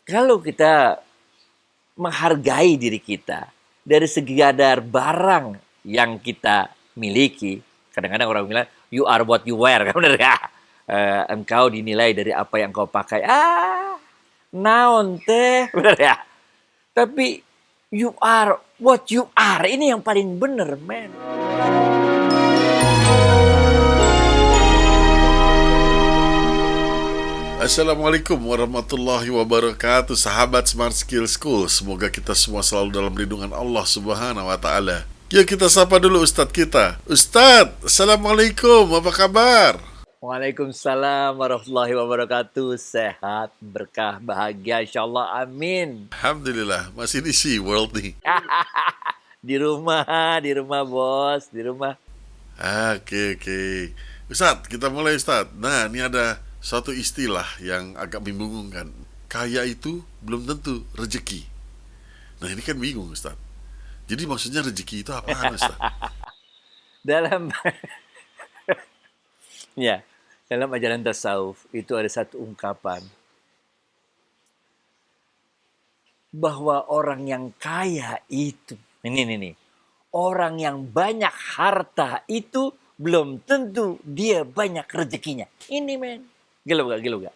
Kalau kita menghargai diri kita dari sekadar barang yang kita miliki, kadang-kadang orang bilang you are what you wear, kan benar ya? Engkau dinilai dari apa yang kau pakai. Naon teh, benar ya? Tapi you are what you are, ini yang paling benar, men. Assalamualaikum warahmatullahi wabarakatuh. Sahabat Smart Skill School, semoga kita semua selalu dalam lindungan Allah Subhanahu wa taala. Yuk kita sapa dulu Ustadz kita. Ustadz, Assalamualaikum, apa kabar? Waalaikumsalam warahmatullahi wabarakatuh. Sehat, berkah, bahagia, insyaallah, amin. Alhamdulillah, masih di Sea World nih. Di rumah bos, di rumah. Oke. Ustadz, kita mulai Ustadz. Nah, ini ada suatu istilah yang agak membingungkan. Kaya itu belum tentu rezeki. Nah, ini kan bingung Ustadz. Jadi maksudnya rezeki itu apaan Ustadz? Dalam ya, dalam ajaran tasawuf itu ada satu ungkapan bahwa orang yang kaya itu, ini, orang yang banyak harta itu belum tentu dia banyak rezekinya. Ini men, gila gak?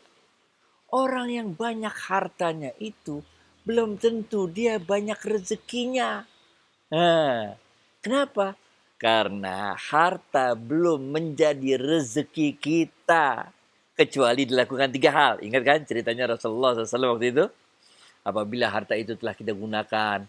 Orang yang banyak hartanya itu belum tentu dia banyak rezekinya. Nah, kenapa? Karena harta belum menjadi rezeki kita. Kecuali dilakukan 3 hal. Ingat kan ceritanya Rasulullah SAW waktu itu? Apabila harta itu telah kita gunakan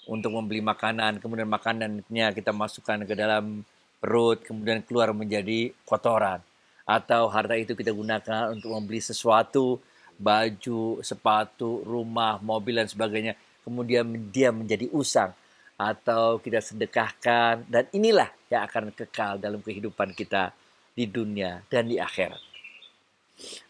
untuk membeli makanan, kemudian makanannya kita masukkan ke dalam perut, kemudian keluar menjadi kotoran. Atau harta itu kita gunakan untuk membeli sesuatu, baju, sepatu, rumah, mobil, dan sebagainya. Kemudian dia menjadi usang. Atau kita sedekahkan. Dan inilah yang akan kekal dalam kehidupan kita di dunia dan di akhirat.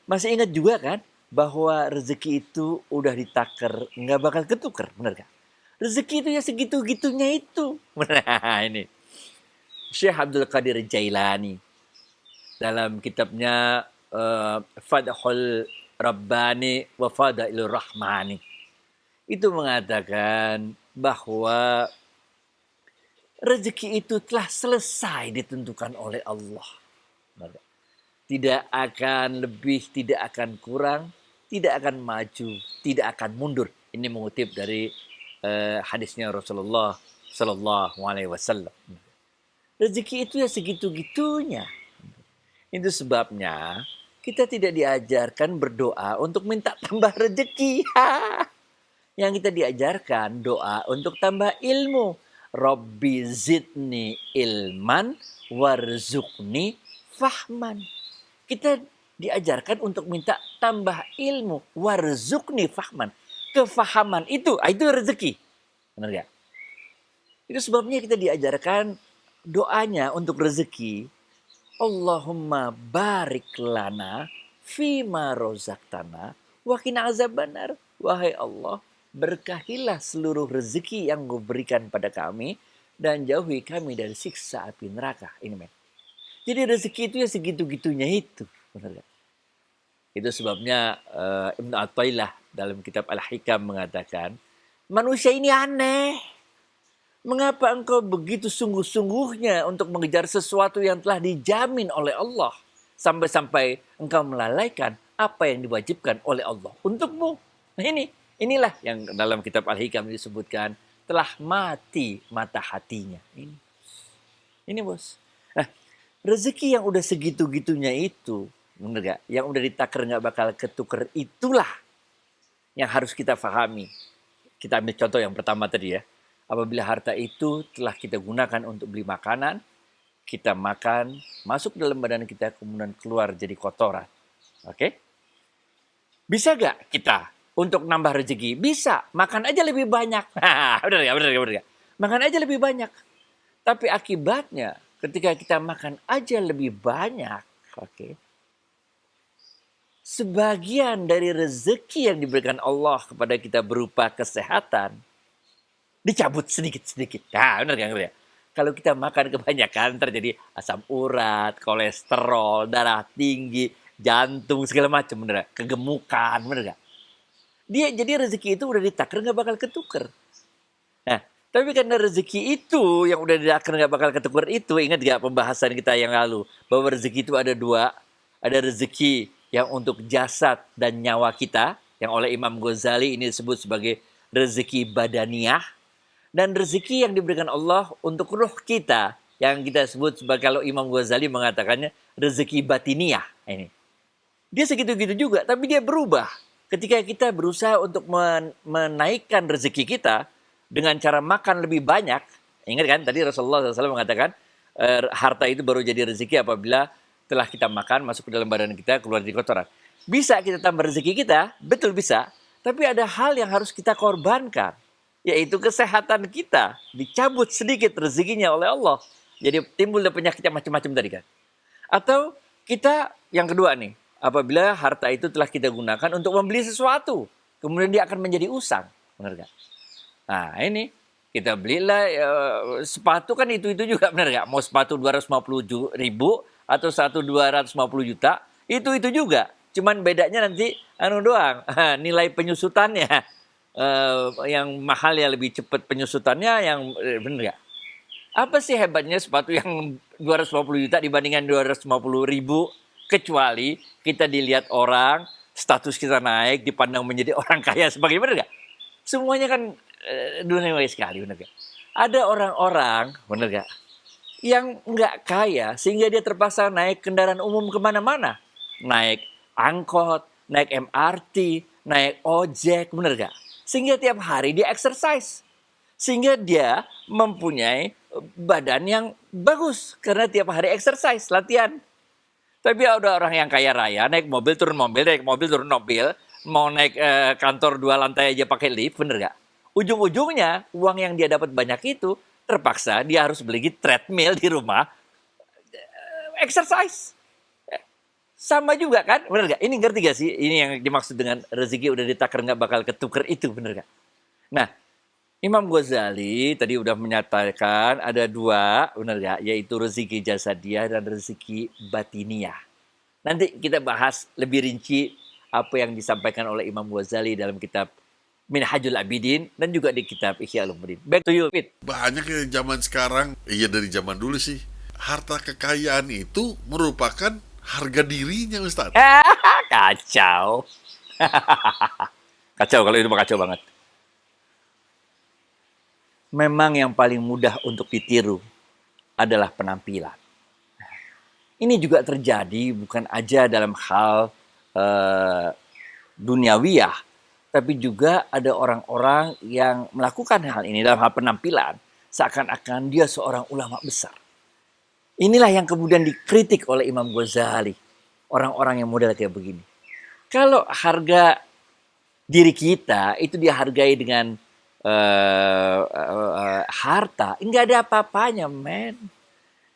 Masih ingat juga kan? Bahwa rezeki itu udah ditakar, nggak bakal ketukar, benar kan? Rezeki itu ya segitu-gitunya itu. Nah ini. Syekh Abdul Qadir Jailani dalam kitabnya Fadhul Rabbani wa Fadailur Rahmani itu mengatakan bahwa rezeki itu telah selesai ditentukan oleh Allah. Tidak akan lebih, tidak akan kurang, tidak akan maju, tidak akan mundur. Ini mengutip dari hadisnya Rasulullah Sallallahu Alaihi Wasallam. Rezeki itu ya segitu-gitunya. Itu sebabnya kita tidak diajarkan berdoa untuk minta tambah rezeki. Yang kita diajarkan doa untuk tambah ilmu. Rabbi zidni ilman warzuqni fahman. Kita diajarkan untuk minta tambah ilmu. Warzuqni fahman. Kefahaman itu rezeki. Benar gak? Itu sebabnya kita diajarkan doanya untuk rezeki. Allahumma barik lana fima rozaktana wa qina azabannar. Wahai Allah, berkahilah seluruh rezeki yang Kau berikan pada kami dan jauhi kami dari siksa api neraka. Ini men. Jadi rezeki itu ya segitu-gitunya itu. Benar gak? Itu sebabnya Ibn Athaillah dalam kitab Al-Hikam mengatakan, manusia ini aneh. Mengapa engkau begitu sungguh-sungguhnya untuk mengejar sesuatu yang telah dijamin oleh Allah? Sampai-sampai engkau melalaikan apa yang diwajibkan oleh Allah untukmu. Nah inilah yang dalam kitab Al-Hikam disebutkan telah mati mata hatinya. Ini bos. Nah, rezeki yang udah segitu-gitunya itu, bener gak? Yang udah ditakar gak bakal ketuker, itulah yang harus kita pahami. Kita ambil contoh yang pertama tadi ya. Apabila harta itu telah kita gunakan untuk beli makanan, kita makan, masuk dalam badan kita, kemudian keluar jadi kotoran. Oke? Bisa gak kita untuk nambah rezeki? Bisa. Makan aja lebih banyak. Bener gak? Makan aja lebih banyak. Tapi akibatnya, ketika kita makan aja lebih banyak, oke, sebagian dari rezeki yang diberikan Allah kepada kita berupa kesehatan, dicabut sedikit-sedikit. Nah, benar ya? Kalau kita makan kebanyakan terjadi asam urat, kolesterol, darah tinggi, jantung, segala macam, benar. Kegemukan, benar gak? Dia jadi rezeki itu udah ditakdir nggak bakal ketuker. Nah, tapi karena rezeki itu yang udah ditakdir nggak bakal ketuker itu, ingat gak pembahasan kita yang lalu bahwa rezeki itu ada dua, ada rezeki yang untuk jasad dan nyawa kita, yang oleh Imam Ghazali ini disebut sebagai rezeki badaniah, dan rezeki yang diberikan Allah untuk ruh kita, yang kita sebut sebagai, kalau Imam Ghazali mengatakannya rezeki batiniah. Ini dia segitu-gitu juga, tapi dia berubah ketika kita berusaha untuk menaikkan rezeki kita dengan cara makan lebih banyak. Ingat kan tadi Rasulullah SAW mengatakan harta itu baru jadi rezeki apabila telah kita makan, masuk ke dalam badan kita, keluar dari kotoran. Bisa kita tambah rezeki kita, betul bisa, tapi ada hal yang harus kita korbankan, yaitu kesehatan kita. Dicabut sedikit rezekinya oleh Allah. Jadi timbul penyakit yang macam-macam tadi kan. Atau kita, yang kedua nih, apabila harta itu telah kita gunakan untuk membeli sesuatu, kemudian dia akan menjadi usang. Benar gak? Nah ini, kita belilah sepatu kan itu juga, benar gak? Mau sepatu 250 ribu atau 250 juta, itu juga. Cuman bedanya nanti doang, nilai penyusutannya. Yang mahal ya lebih cepat penyusutannya, yang benar gak? Apa sih hebatnya sepatu yang 250 juta dibandingkan 250 ribu? Kecuali kita dilihat orang, status kita naik, dipandang menjadi orang kaya sebagai, benar gak? Semuanya kan duniawi sekali, benar gak? Ada orang-orang, benar gak, yang nggak kaya sehingga dia terpaksa naik kendaraan umum kemana-mana. Naik angkot, naik MRT, naik ojek, benar gak? Sehingga tiap hari dia exercise. Sehingga dia mempunyai badan yang bagus karena tiap hari exercise, latihan. Tapi ada orang yang kaya raya, naik mobil, turun mobil, naik mobil, turun mobil, mau naik kantor 2 lantai aja pakai lift, bener gak? Ujung-ujungnya, uang yang dia dapat banyak itu, terpaksa dia harus beli treadmill di rumah, exercise. Sama juga kan, bener gak? Ini ngerti gak sih? Ini yang dimaksud dengan rezeki udah ditakar gak bakal ketuker itu, bener gak? Nah, Imam Ghazali tadi udah menyatakan ada 2, benar gak? Yaitu rezeki jasadiah dan rezeki batiniah. Nanti kita bahas lebih rinci apa yang disampaikan oleh Imam Ghazali dalam kitab Minhajul Abidin dan juga di kitab Ihya Ulumuddin. Back to you, Fit. Banyak yang zaman sekarang, iya dari zaman dulu sih, harta kekayaan itu merupakan harga dirinya, Ustaz. Kacau. Kacau, kalau itu mah kacau banget. Memang yang paling mudah untuk ditiru adalah penampilan. Ini juga terjadi bukan aja dalam hal duniawiyah, tapi juga ada orang-orang yang melakukan hal ini dalam hal penampilan, seakan-akan dia seorang ulama besar. Inilah yang kemudian dikritik oleh Imam Ghazali, orang-orang yang model kayak begini. Kalau harga diri kita itu dihargai dengan harta, nggak ada apa-apanya, men.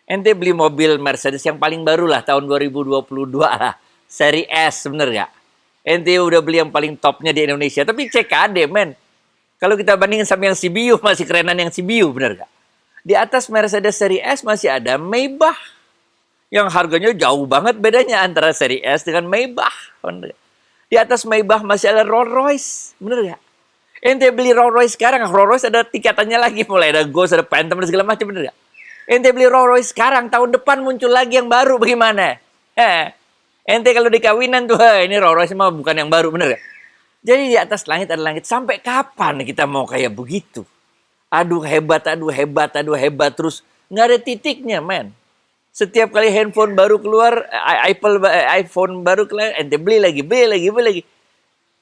Ente beli mobil Mercedes yang paling baru lah tahun 2022 lah, seri S, bener gak? Ente udah beli yang paling topnya di Indonesia, tapi CKD, men. Kalau kita bandingin sama yang CBU, masih kerenan yang CBU, bener gak? Di atas Mercedes seri S masih ada Maybach, yang harganya jauh banget bedanya antara seri S dengan Maybach, bener gak? Di atas Maybach masih ada Rolls Royce, bener gak? Ente beli Rolls Royce sekarang, Rolls Royce ada tingkatannya lagi, mulai ada Ghost, ada Phantom, dan segala macam, bener gak? Ente beli Rolls Royce sekarang, tahun depan muncul lagi yang baru, bagaimana? Ente kalau di kawinan tuh, ini Rolls Royce mah bukan yang baru, bener gak? Jadi di atas langit ada langit, sampai kapan kita mau kayak begitu? Aduh hebat, terus nggak ada titiknya, men. Setiap kali handphone baru keluar, iPhone baru keluar, ente beli lagi.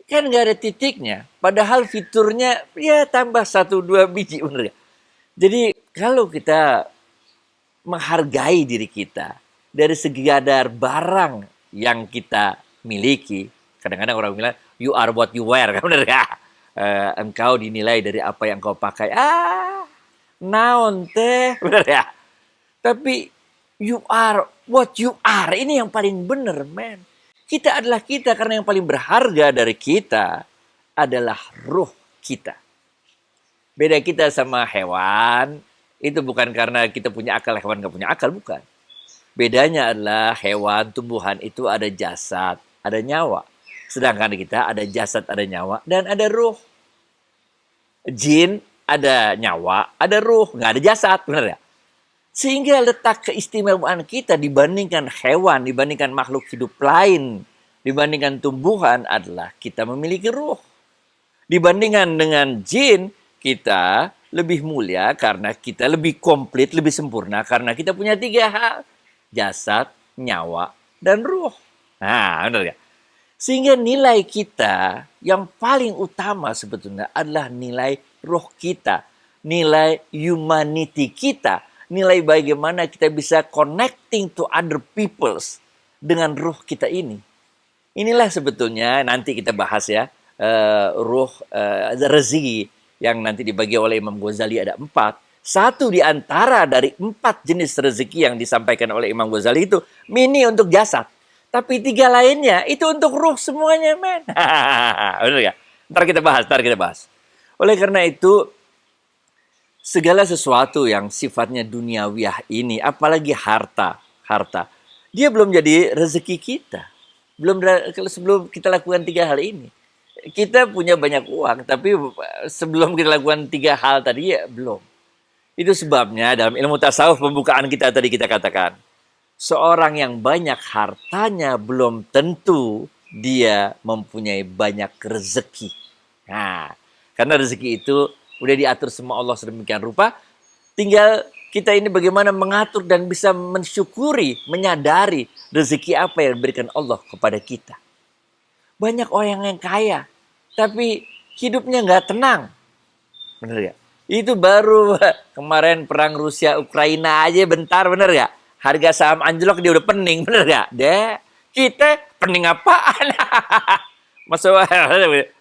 Kan nggak ada titiknya. Padahal fiturnya ya tambah 1-2 biji, bener gak? Jadi kalau kita menghargai diri kita dari sekadar barang yang kita miliki, kadang-kadang orang bilang you are what you wear, kan bener gak? Engkau dinilai dari apa yang kau pakai. Naon teh, bener ya? Tapi you are what you are, ini yang paling bener, men. Kita adalah kita karena yang paling berharga dari kita adalah ruh kita. Beda kita sama hewan, itu bukan karena kita punya akal, hewan gak punya akal, bukan. Bedanya adalah hewan, tumbuhan itu ada jasad, ada nyawa. Sedangkan kita ada jasad, ada nyawa, dan ada ruh. Jin ada nyawa, ada ruh, nggak ada jasad, benar ya? Sehingga letak keistimewaan kita dibandingkan hewan, dibandingkan makhluk hidup lain, dibandingkan tumbuhan adalah kita memiliki ruh. Dibandingkan dengan jin, kita lebih mulia karena kita lebih komplit, lebih sempurna karena kita punya 3 hal. Jasad, nyawa, dan ruh. Nah, benar ya? Sehingga nilai kita yang paling utama sebetulnya adalah nilai roh kita. Nilai humanity kita. Nilai bagaimana kita bisa connecting to other peoples dengan ruh kita ini. Inilah sebetulnya nanti kita bahas ya. Ruh rezeki yang nanti dibagi oleh Imam Ghazali ada 4. Satu di antara dari 4 jenis rezeki yang disampaikan oleh Imam Ghazali itu mini untuk jasad. Tapi 3 lainnya itu untuk ruh semuanya, men. Benar ya? Ntar kita bahas. Oleh karena itu, segala sesuatu yang sifatnya duniawiah ini, apalagi harta, dia belum jadi rezeki kita. Sebelum kita lakukan 3 hal ini. Kita punya banyak uang, tapi sebelum kita lakukan 3 hal tadi ya belum. Itu sebabnya dalam ilmu tasawuf pembukaan kita tadi kita katakan, seorang yang banyak hartanya belum tentu dia mempunyai banyak rezeki. Nah, karena rezeki itu udah diatur sama Allah sedemikian rupa, tinggal kita ini bagaimana mengatur dan bisa mensyukuri, menyadari rezeki apa yang diberikan Allah kepada kita. Banyak orang yang kaya, tapi hidupnya nggak tenang. Bener ya? Itu baru kemarin perang Rusia-Ukraina aja bentar, bener ya? Harga saham anjlok dia udah pening, bener gak? Kita pening apaan? Masalah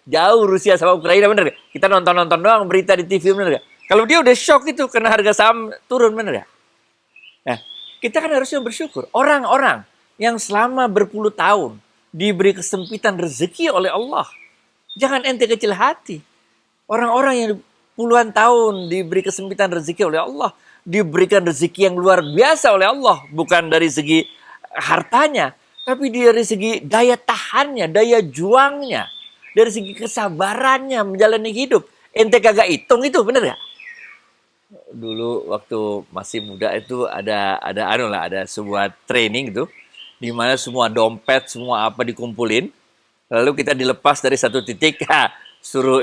jauh Rusia sama Ukraina, bener gak? Kita nonton-nonton doang berita di TV, bener gak? Kalau dia udah shock itu karena harga saham turun, bener gak? Nah, kita kan harusnya bersyukur. Orang-orang yang selama berpuluh tahun diberi kesempitan rezeki oleh Allah. Jangan ente kecil hati. Orang-orang yang puluhan tahun diberi kesempitan rezeki oleh Allah, diberikan rezeki yang luar biasa oleh Allah, bukan dari segi hartanya, tapi dari segi daya tahannya, daya juangnya, dari segi kesabarannya menjalani hidup. Ente kagak hitung itu, bener ya? Dulu waktu masih muda itu ada sebuah training itu, di mana semua dompet, semua apa dikumpulin, lalu kita dilepas dari satu titik, suruh.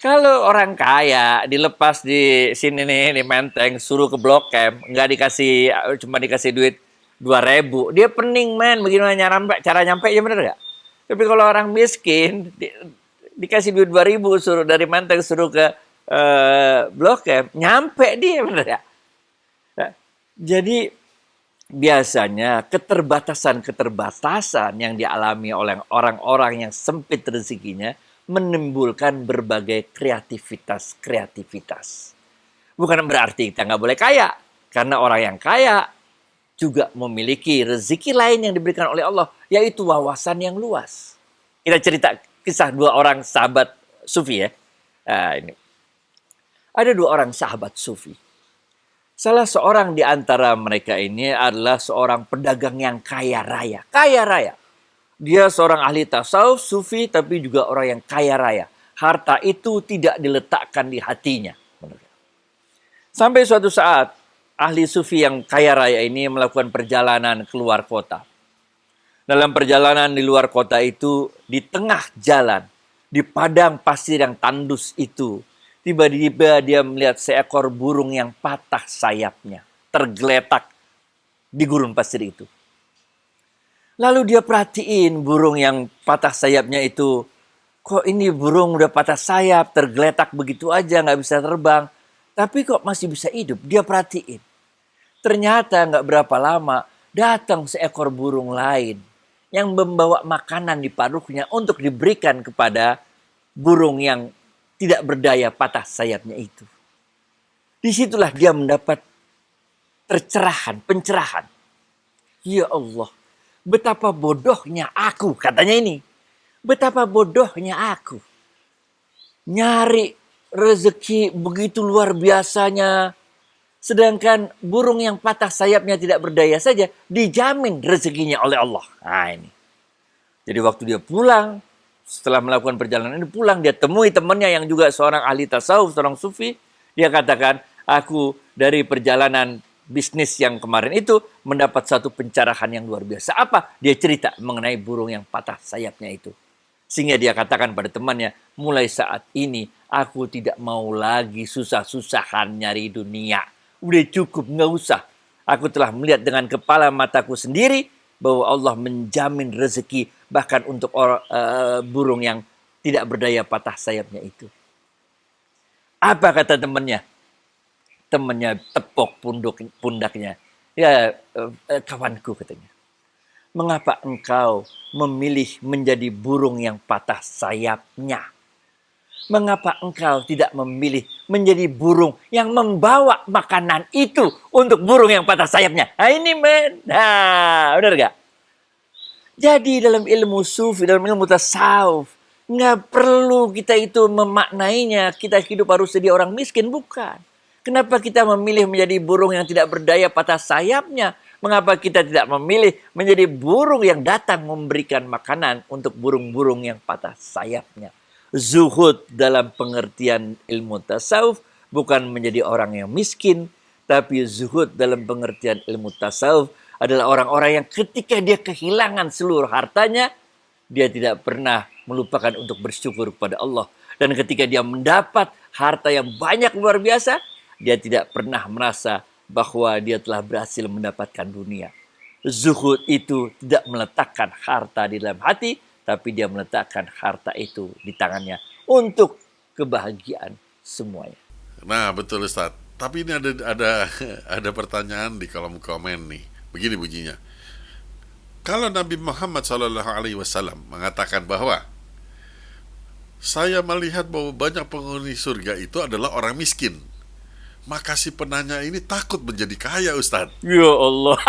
Kalau orang kaya dilepas di sini nih, di Menteng, suruh ke Blok M, cuma dikasih duit 2.000, dia pening, men, bagaimana cara nyampe, ya bener gak? Tapi kalau orang miskin dikasih duit 2.000, suruh dari Menteng suruh ke Blok M, nyampe dia, bener gak? Nah, jadi biasanya keterbatasan yang dialami oleh orang-orang yang sempit rezekinya menimbulkan berbagai kreativitas. Bukan berarti kita nggak boleh kaya. Karena orang yang kaya juga memiliki rezeki lain yang diberikan oleh Allah, yaitu wawasan yang luas. Kita cerita kisah 2 orang sahabat sufi ya. Ini. Ada 2 orang sahabat sufi. Salah seorang di antara mereka ini adalah seorang pedagang yang kaya raya. Dia seorang ahli tasawuf, sufi, tapi juga orang yang kaya raya. Harta itu tidak diletakkan di hatinya. Sampai suatu saat, ahli sufi yang kaya raya ini melakukan perjalanan keluar kota. Dalam perjalanan di luar kota itu, di tengah jalan, di padang pasir yang tandus itu, tiba-tiba dia melihat seekor burung yang patah sayapnya, tergeletak di gurun pasir itu. Lalu dia perhatiin burung yang patah sayapnya itu. Kok ini burung udah patah sayap, tergeletak begitu aja, nggak bisa terbang. Tapi kok masih bisa hidup? Dia perhatiin. Ternyata nggak berapa lama, datang seekor burung lain yang membawa makanan di paruhnya untuk diberikan kepada burung yang tidak berdaya patah sayapnya itu. Disitulah dia mendapat pencerahan. Ya Allah. Betapa bodohnya aku, katanya ini. Betapa bodohnya aku. Nyari rezeki begitu luar biasanya. Sedangkan burung yang patah sayapnya tidak berdaya saja, dijamin rezekinya oleh Allah. Nah ini. Jadi waktu dia pulang, setelah melakukan perjalanan ini pulang, dia temui temannya yang juga seorang ahli tasawuf, seorang sufi. Dia katakan, aku dari perjalanan bisnis yang kemarin itu mendapat satu pencerahan yang luar biasa. Apa? Dia cerita mengenai burung yang patah sayapnya itu. Sehingga dia katakan pada temannya, mulai saat ini aku tidak mau lagi susah-susahan nyari dunia. Udah cukup, nggak usah. Aku telah melihat dengan kepala mataku sendiri bahwa Allah menjamin rezeki bahkan untuk burung yang tidak berdaya patah sayapnya itu. Apa kata temannya? Temannya tepuk pundaknya. Ya, kawanku katanya. Mengapa engkau memilih menjadi burung yang patah sayapnya? Mengapa engkau tidak memilih menjadi burung yang membawa makanan itu untuk burung yang patah sayapnya? Nah ini men. Nah, benar gak? Jadi dalam ilmu sufi, dalam ilmu tasawuf, nggak perlu kita itu memaknainya, kita hidup harus jadi orang miskin, bukan. Kenapa kita memilih menjadi burung yang tidak berdaya patah sayapnya? Mengapa kita tidak memilih menjadi burung yang datang memberikan makanan untuk burung-burung yang patah sayapnya? Zuhud dalam pengertian ilmu tasawuf bukan menjadi orang yang miskin, tapi zuhud dalam pengertian ilmu tasawuf adalah orang-orang yang ketika dia kehilangan seluruh hartanya, dia tidak pernah melupakan untuk bersyukur kepada Allah. Dan ketika dia mendapat harta yang banyak luar biasa, dia tidak pernah merasa bahwa dia telah berhasil mendapatkan dunia. Zuhud itu tidak meletakkan harta di dalam hati, tapi dia meletakkan harta itu di tangannya untuk kebahagiaan semuanya. Nah, betul Ustaz. Tapi ini ada pertanyaan di kolom komen nih. Begini bunyinya. Kalau Nabi Muhammad SAW mengatakan bahwa saya melihat bahwa banyak penghuni surga itu adalah orang miskin, maka si penanya ini takut menjadi kaya, Ustaz. Ya Allah,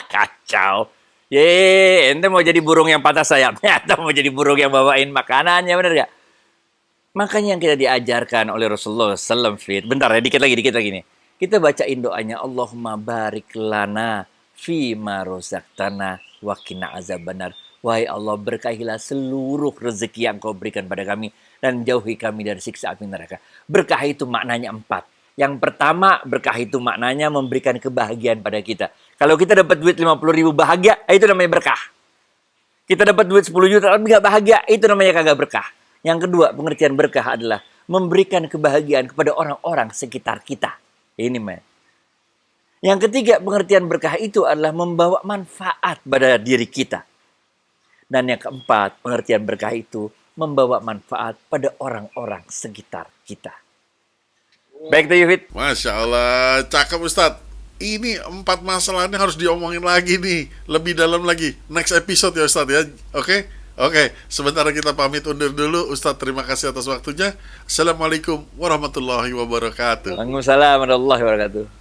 kacau. Ye, ente mau jadi burung yang patah sayapnya atau mau jadi burung yang bawain makanannya, bener gak? Makanya yang kita diajarkan oleh Rasulullah SAW, bentar ya, dikit lagi nih. Kita bacain doanya, Allahumma barik lana fima rozaqtana wa qina azabannar. Wahai Allah, berkahilah seluruh rezeki yang kau berikan pada kami dan jauhi kami dari siksa api neraka. Berkah itu maknanya 4. Yang pertama, berkah itu maknanya memberikan kebahagiaan pada kita. Kalau kita dapat duit 50 ribu bahagia, itu namanya berkah. Kita dapat duit 10 juta tapi gak bahagia, itu namanya kagak berkah. Yang kedua, pengertian berkah adalah memberikan kebahagiaan kepada orang-orang sekitar kita. Ini men. Yang ketiga, pengertian berkah itu adalah membawa manfaat pada diri kita. Dan yang keempat, pengertian berkah itu membawa manfaat pada orang-orang sekitar kita. Baik, Yufid. Masya Allah, cakep Ustadz. Ini 4 masalah ini harus diomongin lagi nih, lebih dalam lagi. Next episode ya Ustadz ya, oke? Oke, sebentar kita pamit undur dulu. Ustadz, terima kasih atas waktunya. Assalamualaikum warahmatullahi wabarakatuh. Waalaikumsalam warahmatullahi wabarakatuh.